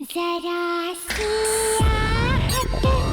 जरा सी आहट होती है।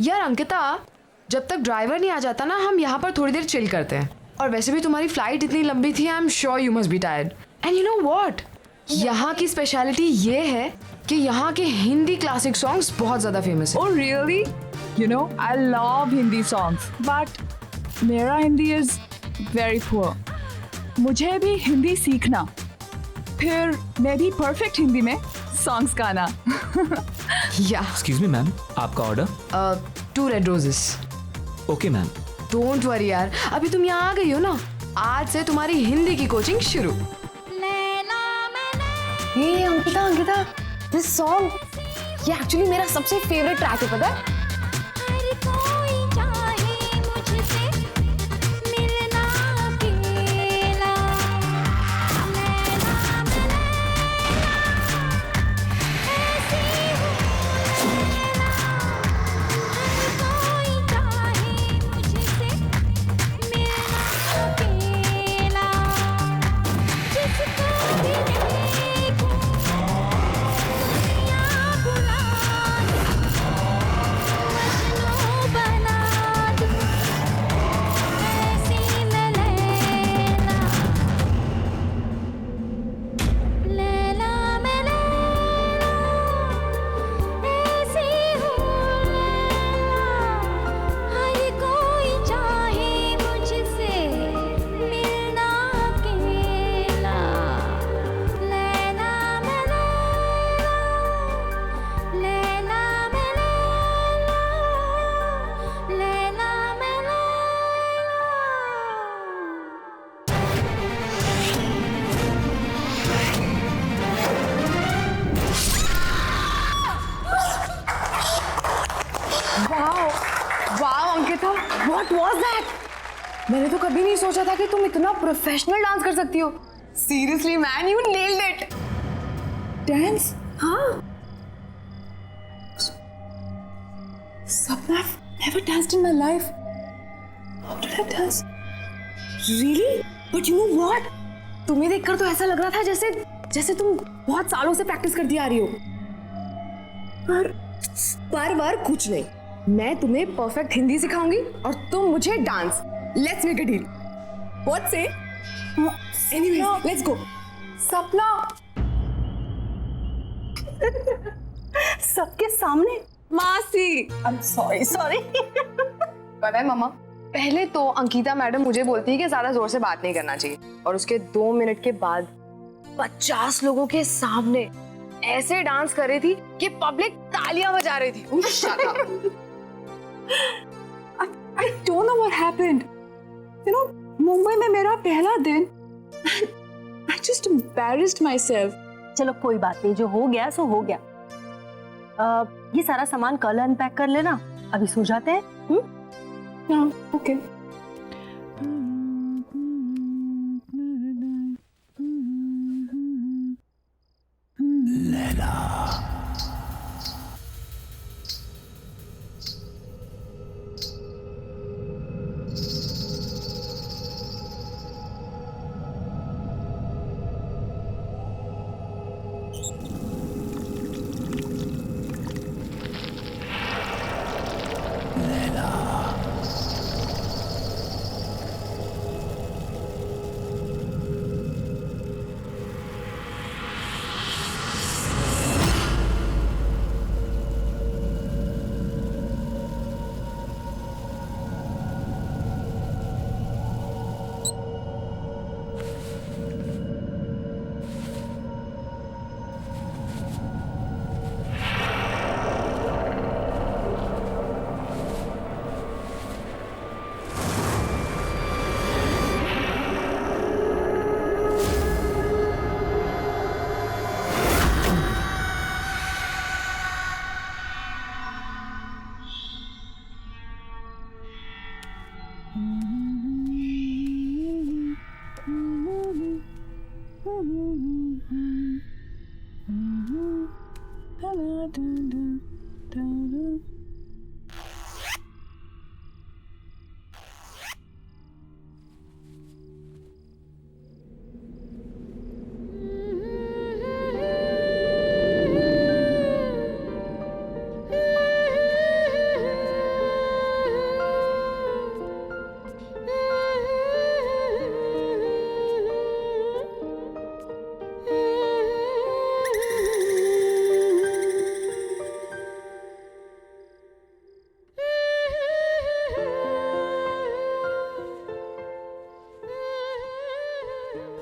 यार अंकिता, जब तक ड्राइवर नहीं आ जाता ना, हम यहाँ पर थोड़ी देर चिल करते हैं। और वैसे भी तुम्हारी फ्लाइट इतनी लंबी थी, I am sure you must be tired. And you know what, यहाँ की स्पेशलिटी ये है कि यहाँ के हिंदी क्लासिक सॉन्ग्स बहुत ज़्यादा फेमस है। Oh really? You know, I love Hindi songs, but मेरा हिंदी is very poor. मुझे भी हिंदी सीखना, फिर मैं भी परफेक्ट हिंदी में सॉन्ग्स गाना। या एक्सक्यूज मी मैम, आपका order? 2 red roses. Okay ma'am. Don't worry यार, अभी तुम यहाँ आ गई हो ना, आज से तुम्हारी हिंदी की कोचिंग शुरू। हे अंकिता अंकिता, दिस सॉन्ग ये एक्चुअली मेरा सबसे फेवरेट ट्रैक है, पता है? हर कोई चाहे मुझसे मिलना अकेला। लैला मैं ऐसी हूँ लैला। हर कोई चाहे मुझसे मिलना अकेला। जिसको भी देखूं दुनिया बुला मजनू बना दूं। ऐसी मैं लैला। लैला मैं लैला। ऐसी हूँ लैला। हर कोई चाहे मुझसे मिलना अकेला। लैला मैं लैला। लैला मैं लैला। लैला मैं Laila. Wow Ankita, what was that? मैंने तो कभी नहीं सोचा था कि तुम इतना प्रोफेशनल डांस कर सकती हो। Seriously man, you nailed it. Dance? हाँ। Sapna, I've never danced in my life. How did I dance? Really? But you know what? तुम्हें देखकर तो ऐसा लग रहा था जैसे तुम बहुत सालों से प्रैक्टिस करती आ रही हो। पर कुछ नहीं, मैं तुम्हें परफेक्ट हिंदी सिखाऊंगी और तुम मुझे dance. Let's make a deal. What say? Anyways, let's go. Sapna सबके सामने? मासी, आई एम सॉरी। पता है मामा, पहले तो अंकिता मैडम मुझे बोलती है कि ज्यादा जोर से बात नहीं करना चाहिए, और उसके 2 मिनट के बाद 50 लोगों के सामने ऐसे डांस कर रही थी कि पब्लिक तालियां बजा रही थी। Shut up. I don't know what happened. You know, Mumbai में मेरा पहला दिन, I just embarrassed myself. चलो कोई बात नहीं, जो हो गया सो हो गया। ये सारा सामान कल अनपैक कर लेना, अभी सो जाते हैं। Yeah, okay.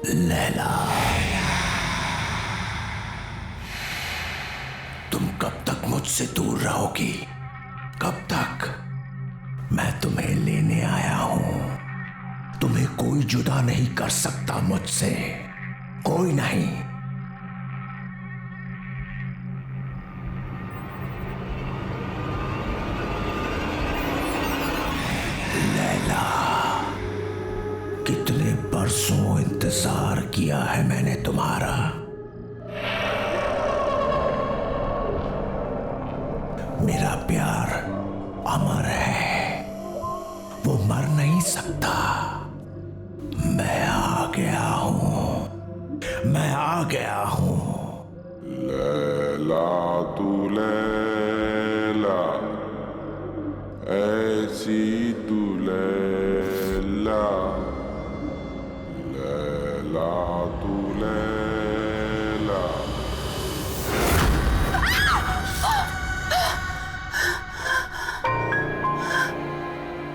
लैला, तुम कब तक मुझसे दूर रहोगी? कब तक? मैं तुम्हें लेने आया हूं। तुम्हें कोई जुदा नहीं कर सकता मुझसे, कोई नहीं। लैला, कितने बरसों इंतजार किया है मैंने तुम्हारा। मेरा प्यार अमर है, वो मर नहीं सकता। मैं आ गया हूं, मैं आ गया हूं। लैला तू लैला, ऐसी तू लैला, लैला तू लैला।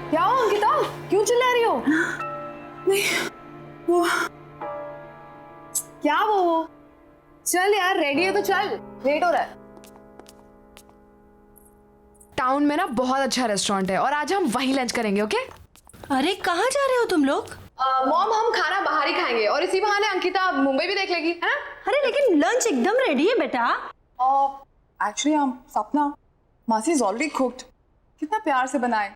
क्या हो अंकिता, क्यों चिल्ला रही हो? वो क्या वो? चल यार, रेडी है तो चल, लेट हो रहा है। टाउन में ना बहुत अच्छा रेस्टोरेंट है और आज हम वहीं लंच करेंगे, ओके? अरे कहाँ जा रहे हो तुम लोग? मॉम, हम खाना बाहर ही खाएंगे और इसी बहाने अंकिता मुंबई भी देख लेगी, है ना? अरे लेकिन लंच एकदम रेडी है बेटा। एक्चुअली सपना, मासी इज ऑलरेडी कुक्ड। कितना प्यार से बनाए।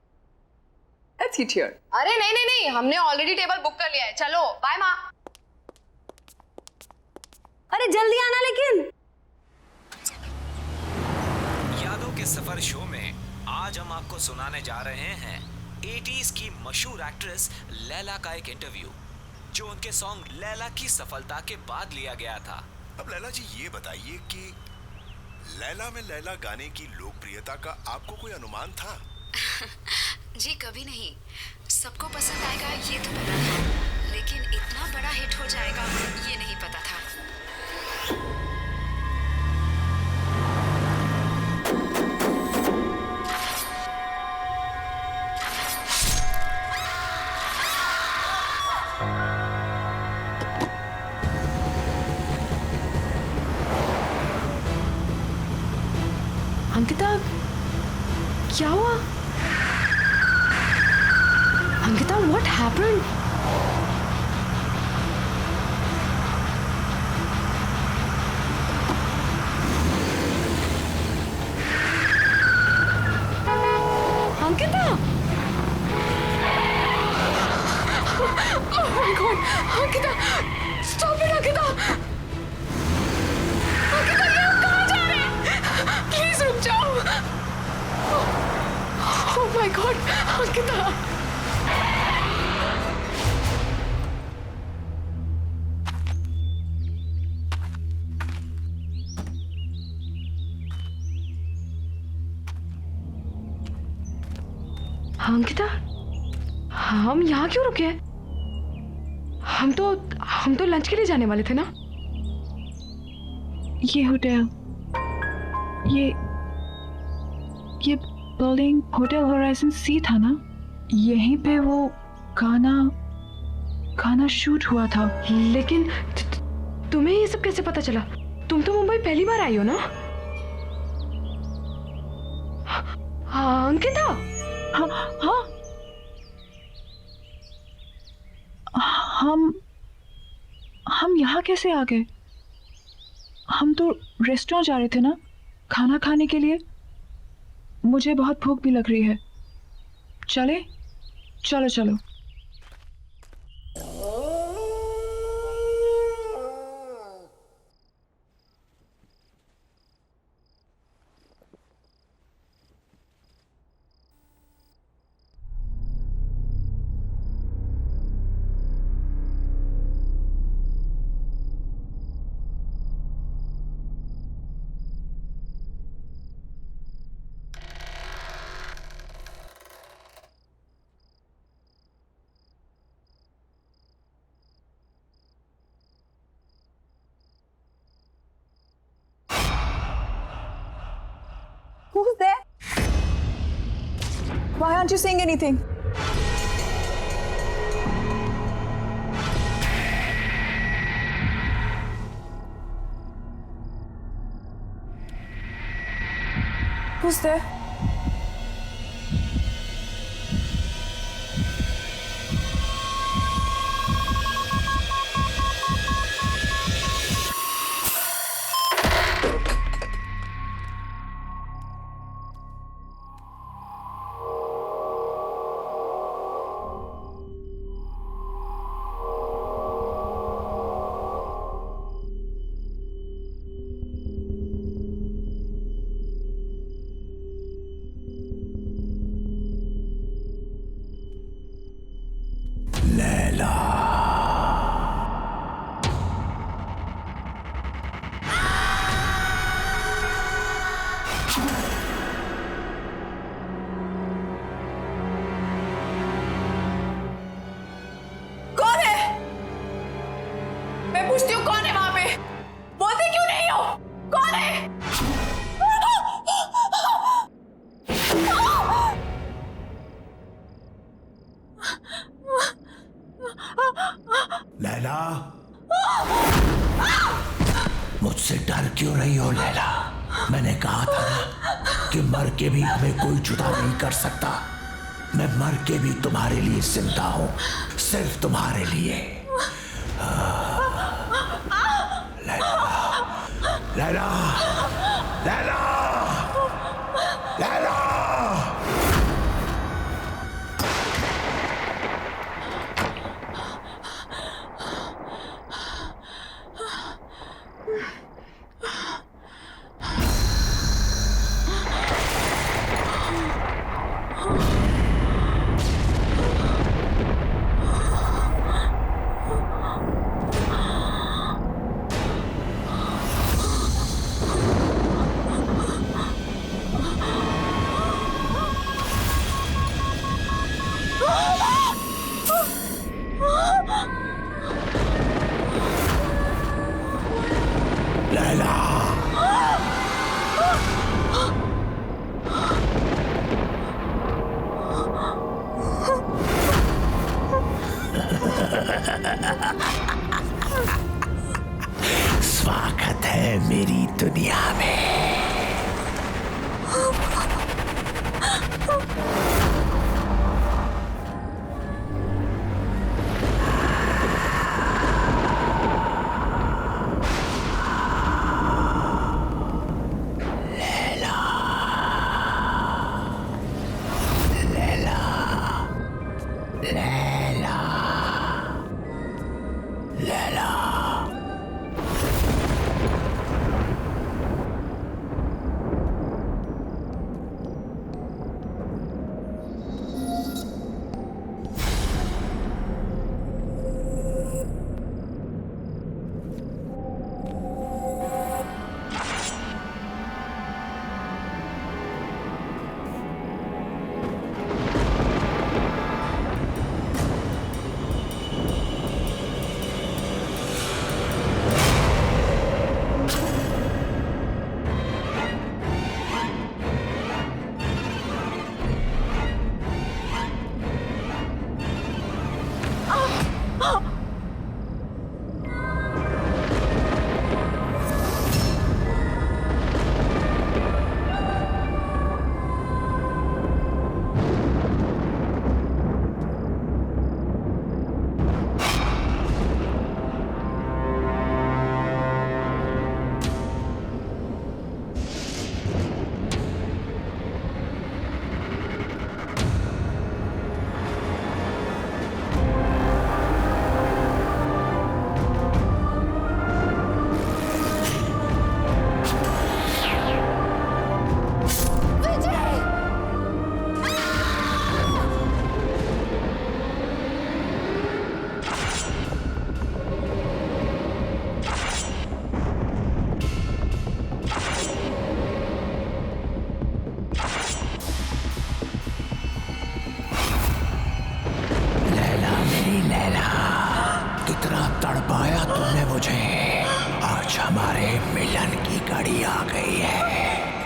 Let's eat here. अरे नहीं नहीं नहीं, हमने ऑलरेडी टेबल बुक कर लिया है। चलो बाय माँ। अरे जल्दी आना लेकिन। यादों के सफर शो में आज हम आपको सुनाने जा रहे हैं 80s की मशहूर एक्ट्रेस लैला का एक इंटरव्यू, जो उनके सॉन्ग लैला की सफलता के बाद लिया गया था। अब लैला जी ये बताइए कि लैला में लैला गाने की लोकप्रियता का आपको कोई अनुमान था? जी कभी नहीं। सबको पसंद आएगा ये तो पता था, लेकिन इतना बड़ा हिट हो जाएगा ये नहीं पता था। अंकिता, क्या हुआ? Ankita, what happened? Ankita! Oh my God! Ankita! Stop it, Ankita! Ankita, ये हम कहाँ जा रहे हैं? Please रुक जाओ! Oh my God! Ankita! Ankita, हम यहाँ क्यों रुके? हम तो लंच के लिए जाने वाले थे ना? ये होटल, ये बिल्डिंग होटल होराइजन सी था ना? यहीं पे वो गाना शूट हुआ था। लेकिन तुम्हें ये सब कैसे पता चला? तुम तो मुंबई पहली बार आई हो ना? हाँ अंकिता। हाँ हाँ, हम यहाँ कैसे आ गए? हम तो रेस्टोरेंट जा रहे थे ना, खाना खाने के लिए। मुझे बहुत भूख भी लग रही है। चले? चलो चलो। Who's there? Why aren't you saying anything? Who's there? मैं पूछती हूँ कौन है वहां पे? बोलते क्यों नहीं हो? कौन है? लैला, मुझसे डर क्यों रही हो लैला? मैंने कहा था ना कि मर के भी हमें कोई जुदा नहीं कर सकता। मैं मर के भी तुम्हारे लिए जिंदा हूं, सिर्फ तुम्हारे लिए। लैला, लैला, लैला। स्वागत है मेरी दुनिया में।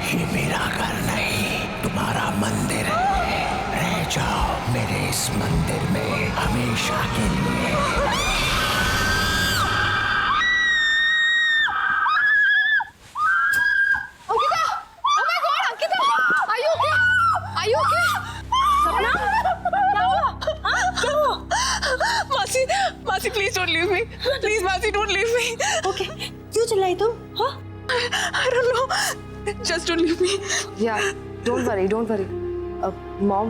ये मेरा घर नहीं, तुम्हारा मंदिर है। रह जाओ मेरे इस मंदिर में हमेशा के लिए। Ankita! Oh my God, Ankita! Are you okay? Are you okay? सपना क्या हुआ? हाँ क्या हुआ? मासी मासी please don't leave me, please मासी डोंट लीव मी। ओके क्यों चिल्लाई तुम? हाँ I don't know, just don't leave me. Yeah, don't worry, don't worry. Mom,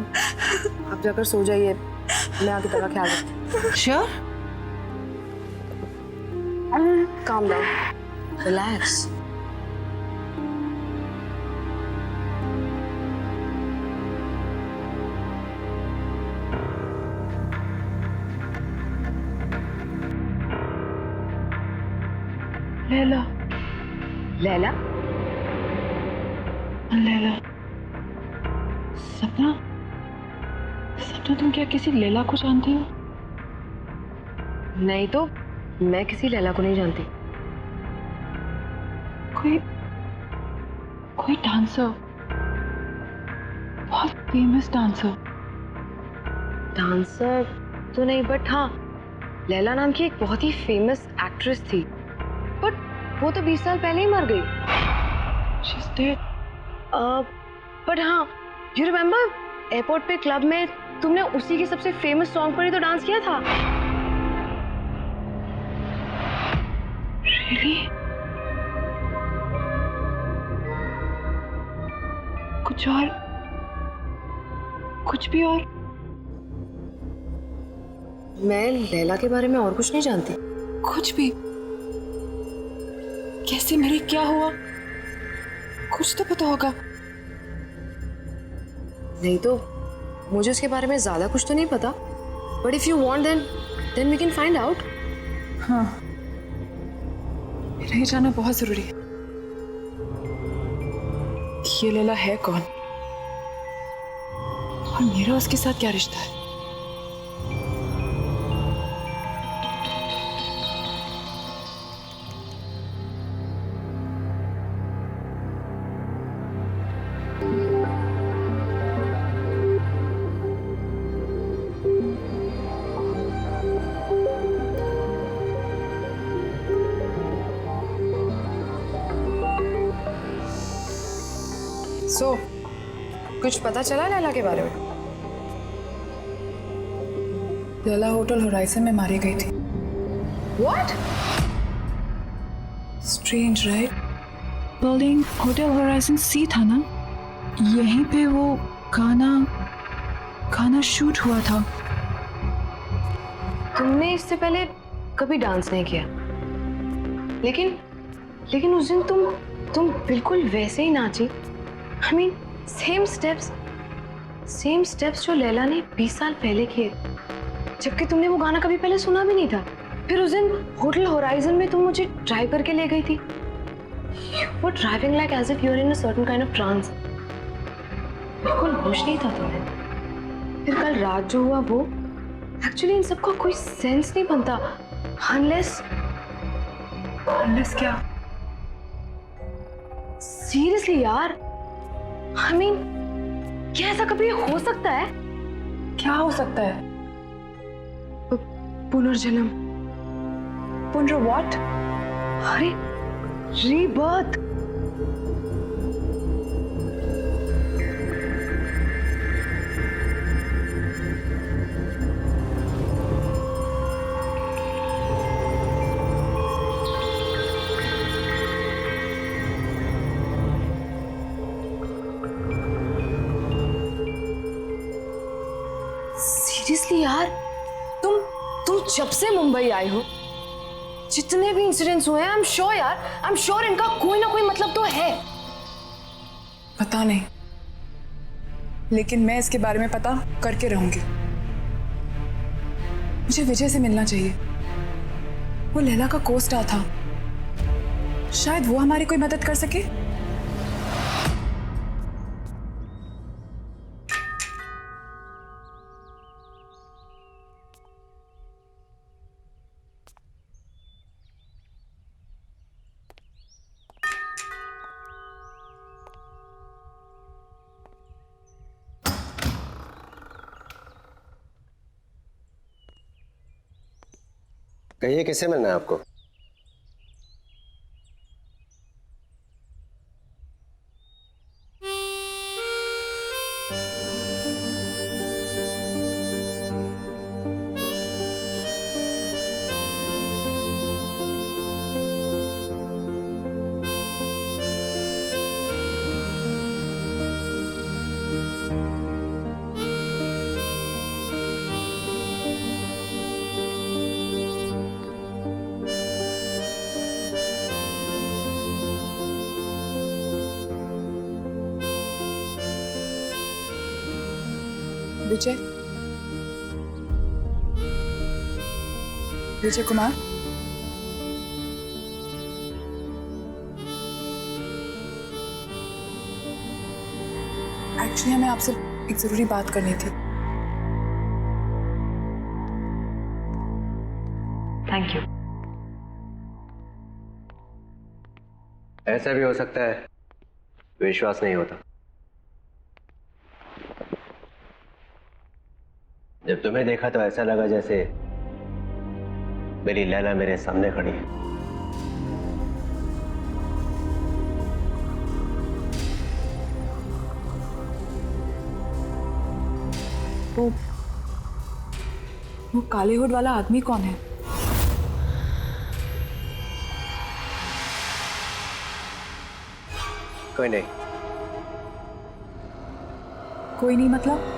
आप जाकर सो जाइए, मैं अंकिता का ख्याल रखती हूँ। Sure? Calm down, relax. Laila, Laila? Laila. सपना, सपना तुम क्या किसी लैला को जानती हो? नहीं तो मैं किसी लैला को नहीं जानती। कोई डांसर, बहुत फेमस डांसर। डांसर तो नहीं, बट हाँ, लैला नाम की एक बहुत ही फेमस एक्ट्रेस थी, बट वो तो 20 साल पहले ही मर गई। She's dead. बट हाँ, यू रिमेम्बर एयरपोर्ट पे क्लब में तुमने उसी के सबसे फेमस सॉन्ग पर ही तो डांस किया था। Really? कुछ भी और? मैं लैला के बारे में और कुछ नहीं जानती। कुछ भी? कैसे मरी, क्या हुआ? कुछ तो पता होगा। नहीं तो मुझे उसके बारे में ज्यादा कुछ तो नहीं पता, but if you want then we can find out. हाँ, मेरा ये जानना बहुत जरूरी है कि ये लैला है कौन और मेरा उसके साथ क्या रिश्ता है। सो कुछ पता चला लैला के बारे में? लैला होटल होराइजन में मारी गई थी। What? Strange right? Building hotel horizon sea था ना, यहीं पे वो गाना शूट हुआ था। तुमने इससे पहले कभी डांस नहीं किया, लेकिन उस दिन तुम बिल्कुल वैसे ही नाची। I mean, सेम स्टेप्स जो लैला ने 20 साल पहले किए, जबकि तुमने वो गाना कभी पहले सुना भी नहीं था। फिर उस दिन होटल होराइजन में तुम मुझे ड्राइव करके ले गई थी। You were driving like as if you were in a certain kind of trance. बिल्कुल होश नहीं था तुम्हें। फिर कल रात जो हुआ वो, एक्चुअली इन सबका कोई सेंस नहीं बनता unless क्या? सीरियसली यार, I mean, क्या ऐसा कभी हो सकता है? क्या हो सकता है? पुनर्जन्म। व्हाट? अरे रीबर्थ। सीरियसली यार, तुम जब से मुंबई आए हो, जितने भी इंसिडेंट्स हुए हैं, आई एम श्योर इनका कोई ना कोई मतलब तो है। पता नहीं, लेकिन मैं इसके बारे में पता करके रहूंगी। मुझे विजय से मिलना चाहिए। वो लैला का को-स्टार था, शायद वो हमारी कोई मदद कर सके। कहिए किससे मिलना है आपको? विजय, विजय कुमार, एक्चुअली हमें आपसे एक जरूरी बात करनी थी। Thank you. ऐसा भी हो सकता है विश्वास नहीं होता। जब तुम्हें देखा तो ऐसा लगा जैसे मेरी लैला मेरे सामने खड़ी है। वो काले हुड वाला आदमी कौन है? कोई नहीं। कोई नहीं मतलब?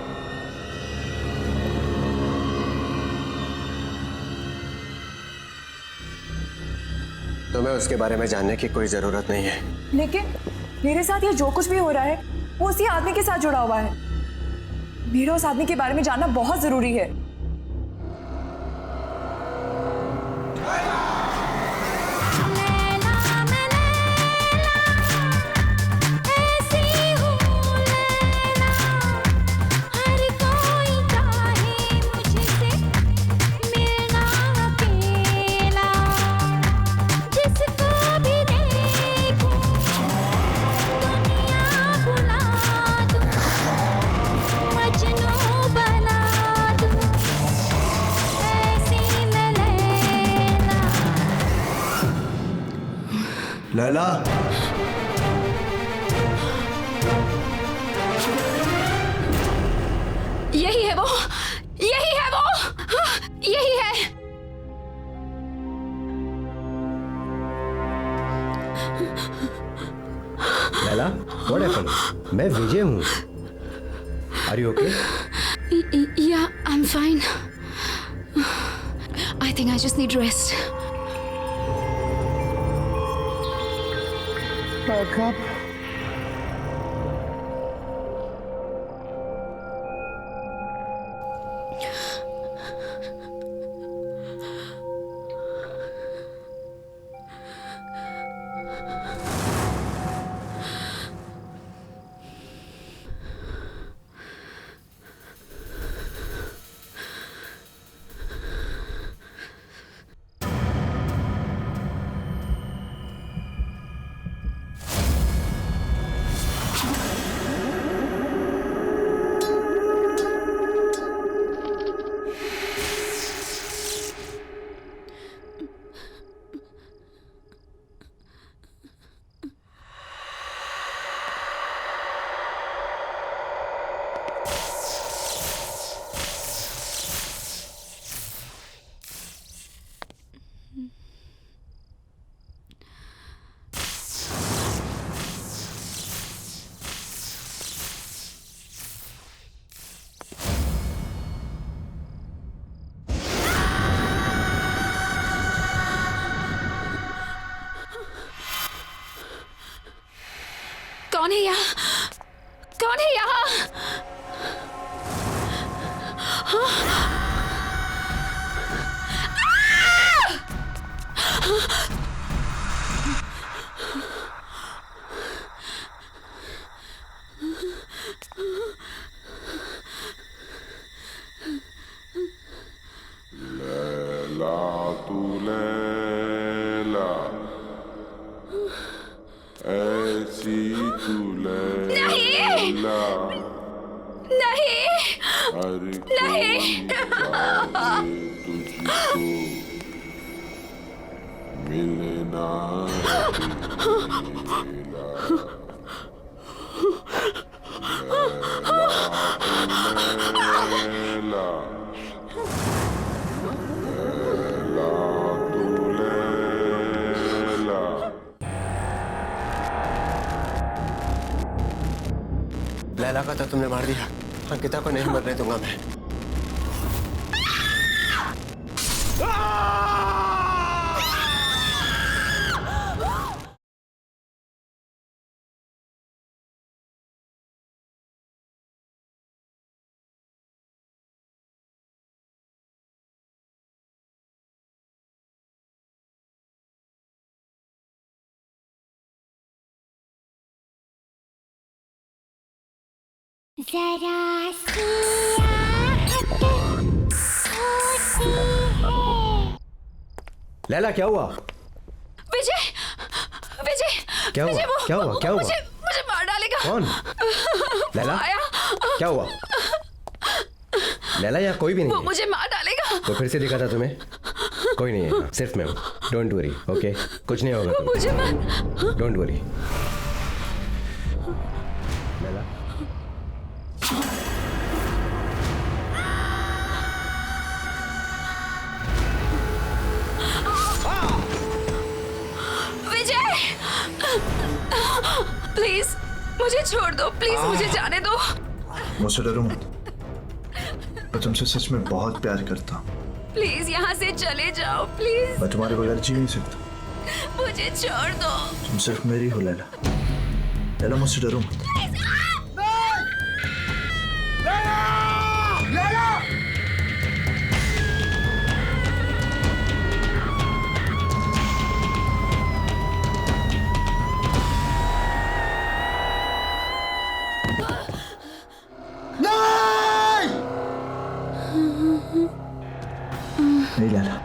तुम्हें उसके बारे में जानने की कोई जरूरत नहीं है। लेकिन मेरे साथ ये जो कुछ भी हो रहा है वो उसी आदमी के साथ जुड़ा हुआ है। मेरा उस आदमी के बारे में जानना बहुत जरूरी है। लैला, यही है वो, यही है वो, यही है। Laila, what happened? मैं विजय हूँ। Are you okay? Yeah, I'm fine. I think I just need rest. कौन है यहाँ? कौन है यहाँ? लैला तू लैला, ऐसी तू लैला, नहीं, हर कोई चाहे तुझको, लैला का तो तुमने मार दिया, अंकिता को नहीं मरने दूंगा मैं। जरा सी आहट होती है। लैला क्या हुआ? विजय, विजय, क्या हुआ? विजय, क्या हुआ? क्या हुआ? मुझे मार डालेगा। कौन? लैला? आया। क्या हुआ? लैला यहाँ कोई भी नहीं वो है। मुझे मार डालेगा। वो फिर से दिखा था तुम्हें? कोई नहीं है, सिर्फ मैं हूँ। Don't worry, okay? कुछ नहीं होगा तुम्हें। मुझे मार। Don't worry. Laila? Vijay, please मुझे छोड़ दो, प्लीज मुझे जाने दो। मुझसे डरो मत, मैं तुमसे सच में बहुत प्यार करता हूँ। प्लीज यहाँ से चले जाओ, प्लीज। मैं तुम्हारे बगैर जी नहीं सकता। मुझे छोड़ दो। तुम सिर्फ मेरी हो लैला। लैला मुझसे डरो मत। नहीं लैला,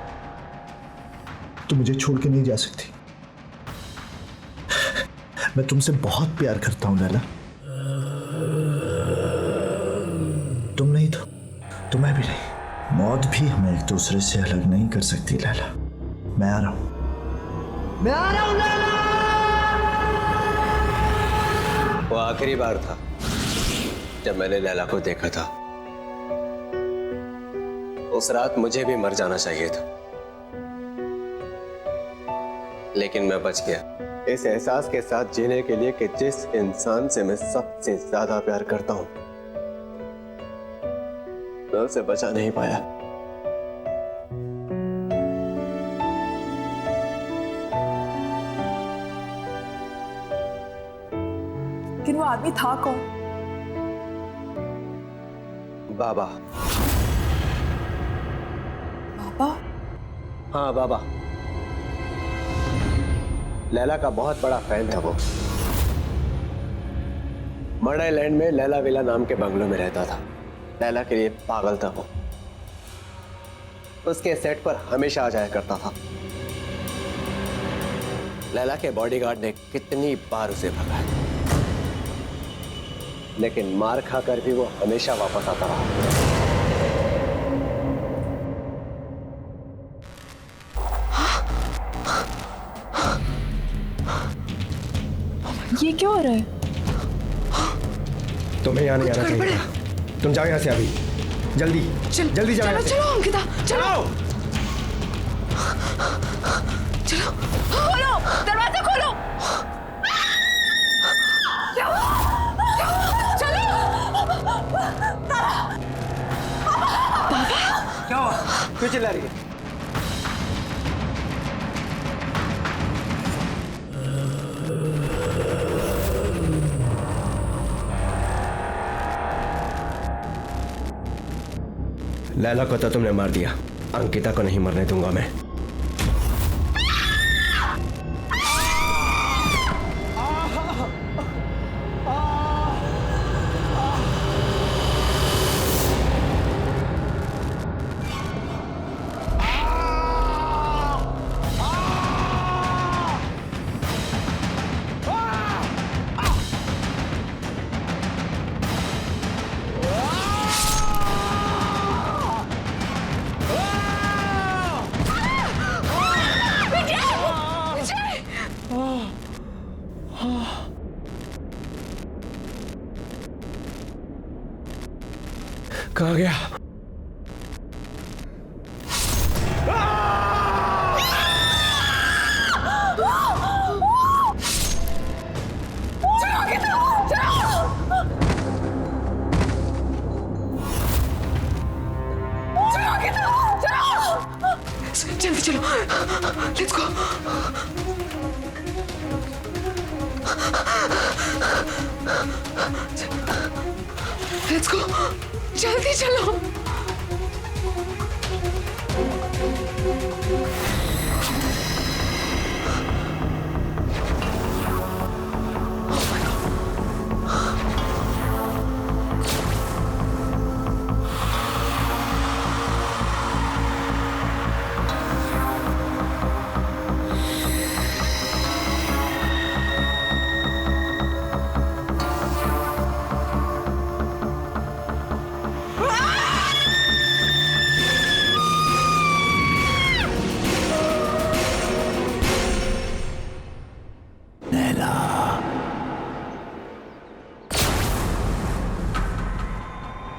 तुम मुझे छोड़ के नहीं जा सकती। मैं तुमसे बहुत प्यार करता हूं लैला। तुम नहीं तो मैं भी नहीं। मौत भी हमें एक दूसरे से अलग नहीं कर सकती लैला। मैं आ रहा हूं, मैं आ रहा हूं लैला। वो आखिरी बार था जब मैंने लैला को देखा था। उस रात मुझे भी मर जाना चाहिए था, लेकिन मैं बच गया इस एहसास के साथ जीने के लिए कि जिस इंसान से मैं सबसे ज्यादा प्यार करता हूं, मैं उसे बचा नहीं पाया। लेकिन वो आदमी था कौन? बाबा। बाबा? हाँ बाबा। लैला का बहुत बड़ा फैन था वो। मर्ड आइलैंड में लैला विला नाम के बंगलों में रहता था। लैला के लिए पागल था वो। उसके सेट पर हमेशा आ जाया करता था। लैला के बॉडीगार्ड ने कितनी बार उसे भगाया, लेकिन मार खाकर भी वो हमेशा वापस आता रहा। ये क्या हो रहा है? तुम्हें यहाँ नहीं आना चाहिए था। तुम जाओ यहाँ से अभी, जल्दी जल्दी जाओ यहाँ से। चलो अंकिता, चलो चलो। खोलो, दरवाजा खोलो। चलो। क्या हुआ? क्यों चिल्ला रही है? लैला को तो तुमने मार दिया, अंकिता को नहीं मरने दूंगा मैं। कहाँ गया? जल्दी चलो, लेट्स गो। लेट्स गो, जल्दी चलो।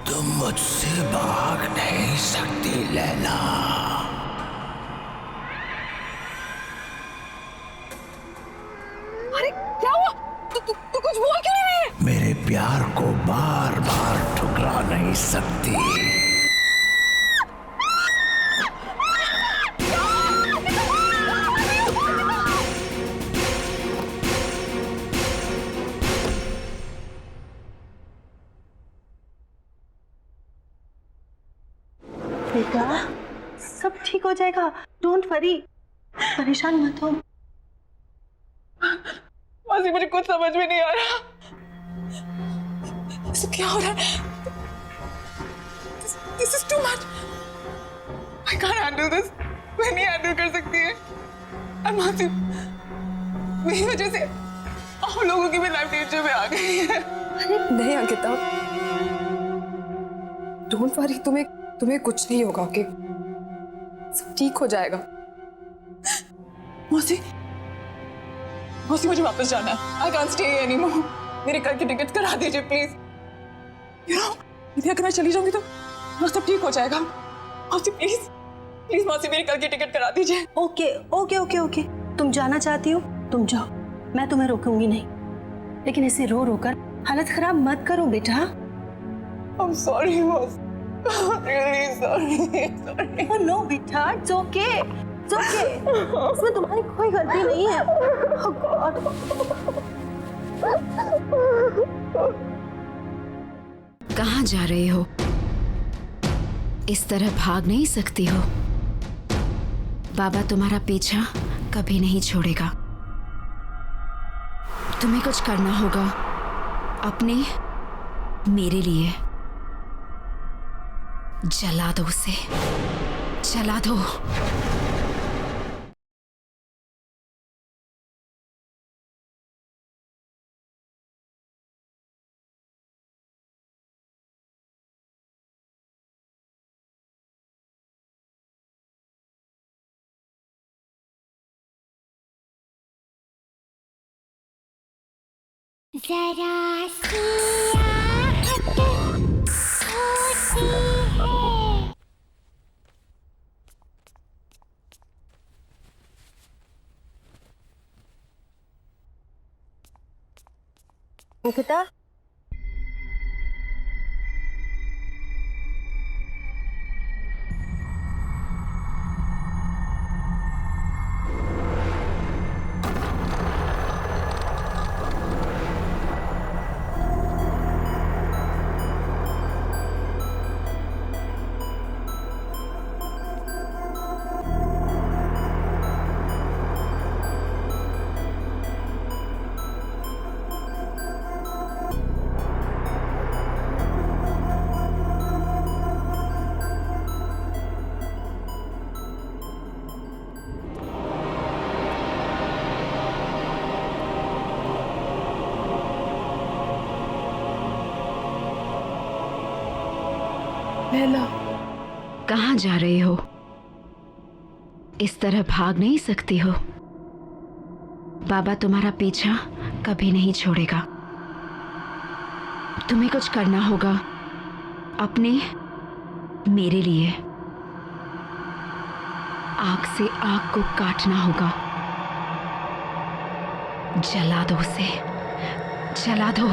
तुम मुझसे भाग नहीं सकती लैला। अरे क्या हुआ? तू कुछ बोल क्यों नहीं रही है? मेरे प्यार को बार बार ठुकरा नहीं सकती। बेटा सब ठीक हो जाएगा, डोंट वरी, परेशान मत हो। मासी मुझे कुछ समझ में नहीं आ रहा, इसे क्या हो रहा है? This is too much. I can't handle this. मैं नहीं हैंडल कर सकती है। मासी मेरी वजह से आप लोगों की भी लाइफ डेंजर में आ गई है। नहीं अंकिता, डोंट वरी, तुम्हें कुछ नहीं होगा, ओके? सब ठीक हो जाएगा। मौसी मुझे वापस जाना है। I can't stay anymore. मेरे कल की टिकट करा दीजिए प्लीज। You know, यदि अगर मैं चली जाऊंगी तो सब ठीक हो जाएगा। मौसी प्लीज मौसी मेरी कल की टिकट करा दीजिए। ओके, तुम जाना चाहती हो तुम जाओ, मैं तुम्हें रोकूंगी नहीं, लेकिन इसे रो रो कर हालत खराब मत करो बेटा। I'm sorry मौसी, really sorry. Oh no बेटा, it's okay. इसमें तुम्हारी कोई गलती नहीं है। Oh God. कहाँ जा रहे हो? इस तरह भाग नहीं सकती हो। बाबा तुम्हारा पीछा कभी नहीं छोड़ेगा। तुम्हें कुछ करना होगा अपने, मेरे लिए। जला दो उसे, जला दो। जरा सी आहट होती है। अंकिता, लैला, कहाँ जा रहे हो? इस तरह भाग नहीं सकती हो। बाबा तुम्हारा पीछा कभी नहीं छोड़ेगा। तुम्हें कुछ करना होगा अपने, मेरे लिए आग से आग को काटना होगा। जला दो उसे, जला दो।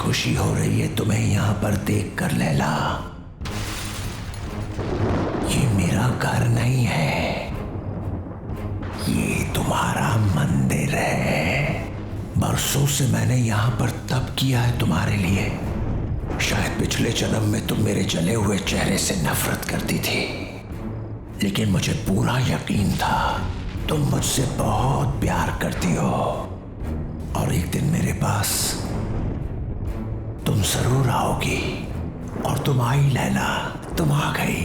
खुशी हो रही है तुम्हें यहां पर देखकर लैला। ये मेरा घर नहीं है, ये तुम्हारा मंदिर है। बरसों से मैंने यहां पर तप किया है तुम्हारे लिए। शायद पिछले जन्म में तुम मेरे जले हुए चेहरे से नफरत करती थी, लेकिन मुझे पूरा यकीन था तुम मुझसे बहुत प्यार करती हो और एक दिन मेरे पास तुम जरूर आओगी। और तुम आई लैला, तुम आ गई।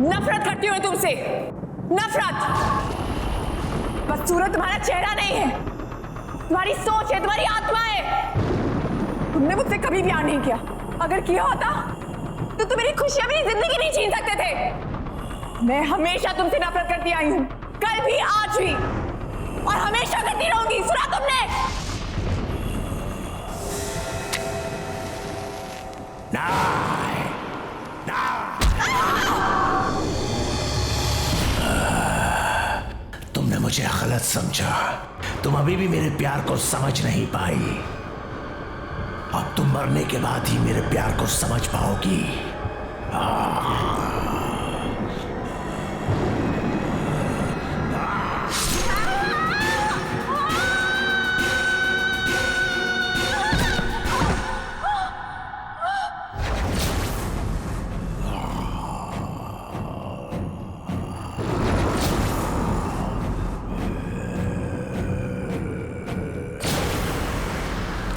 नफरत करती हूँ तुमसे, नफरत। बदसूरत तुम्हारा चेहरा नहीं है, तुम्हारी सोच है, तुम्हारी आत्मा है। तुमने मुझसे कभी प्यार नहीं किया। अगर किया होता तो तुम मेरी खुशियां, मेरी जिंदगी नहीं छीन सकते थे। मैं हमेशा तुमसे नफरत करती आई हूं, कल भी, आज भी, और हमेशा करती रहूंगी। सुना तुमने? तुमने मुझे गलत समझा। तुम अभी भी मेरे प्यार को समझ नहीं पाई। अब तुम मरने के बाद ही मेरे प्यार को समझ पाओगी।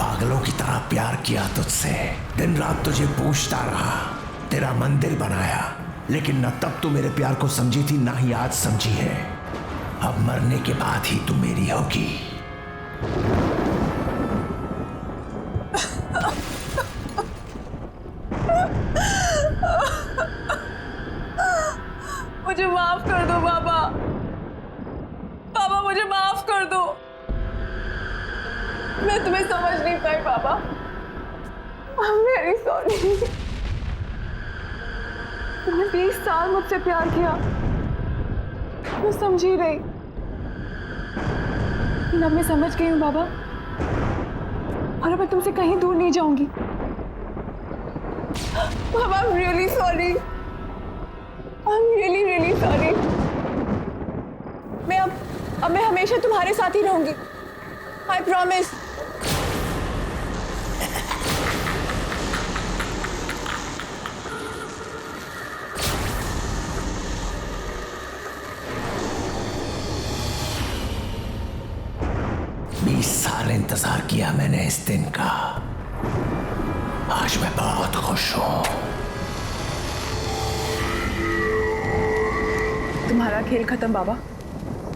पागलों की तरह प्यार किया तुझसे, दिन रात तुझे पूछता रहा, तेरा मंदिर बनाया, लेकिन न तब तू मेरे प्यार को समझी थी, ना ही आज समझी है। अब मरने के बाद ही तू मेरी होगी। मुझे माफ कर दो बाबा। बाबा मुझे माफ कर दो। मैं तुम्हें समझ नहीं पाई बाबा। I'm very sorry। तुमने 20 साल मुझसे प्यार किया, मैं समझी रही। अब मैं समझ गई हूँ बाबा, और अब मैं तुमसे कहीं दूर नहीं जाऊंगी। बाबा I'm really sorry। I'm really really sorry। मैं हमेशा तुम्हारे साथ ही रहूंगी। I promise। साल इंतजार किया मैंने इस दिन का। आज मैं बहुत खुश हूं। तुम्हारा खेल खत्म बाबा,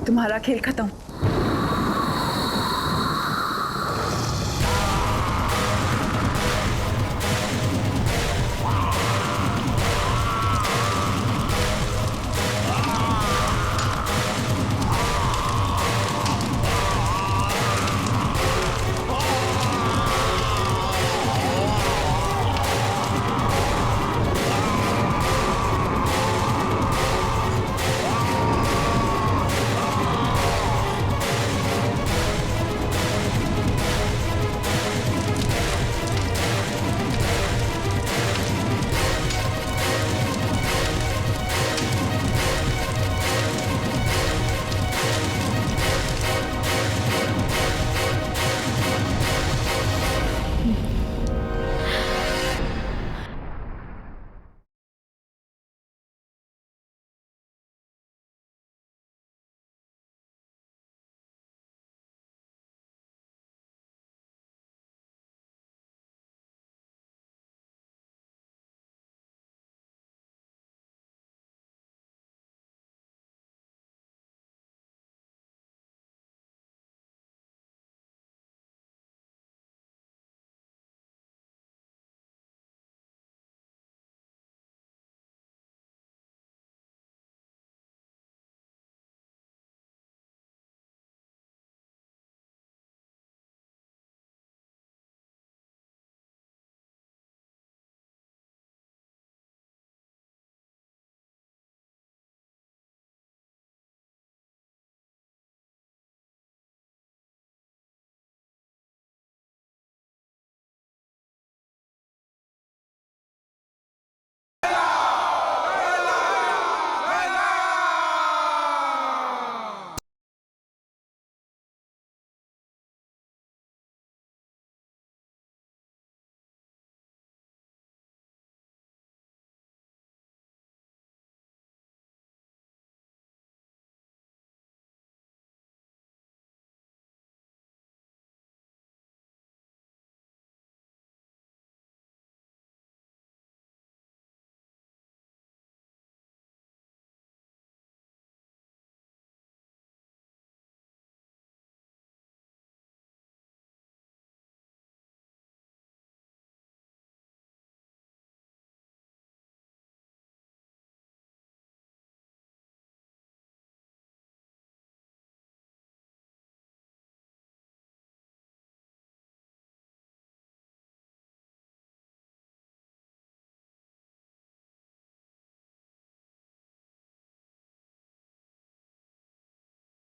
तुम्हारा खेल खत्म।